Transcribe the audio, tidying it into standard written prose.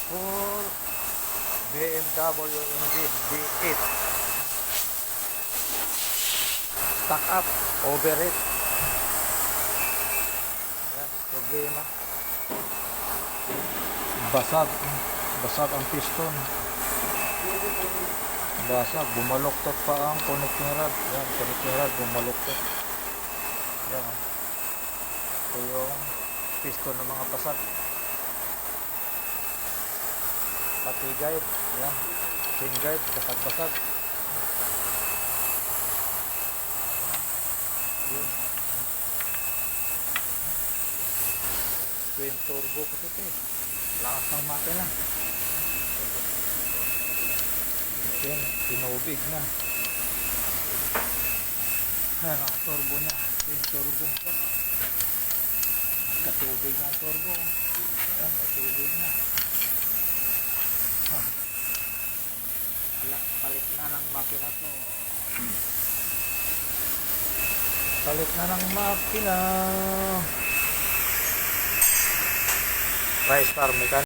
for BMW engine V8. Stock up, overheat. Yan, problema. Basag ang piston. Basag, bumaluktot pa ang connecting rod. Yan, connecting rod, bumaluktot. Yan. Ito yung piston ng mga basag. Pati guide, yan. Chain guide, basag-basag. Yun. Twin turbo kasi ito eh. Lakas ng makina. Yan, tinubig na. Yan ang turbo niya. Twin turbo. Katubig na ang turbo. Yan, katubig na. Wala, palit na ng makina to. Palit na ng makina. Tri-Star Mechanic.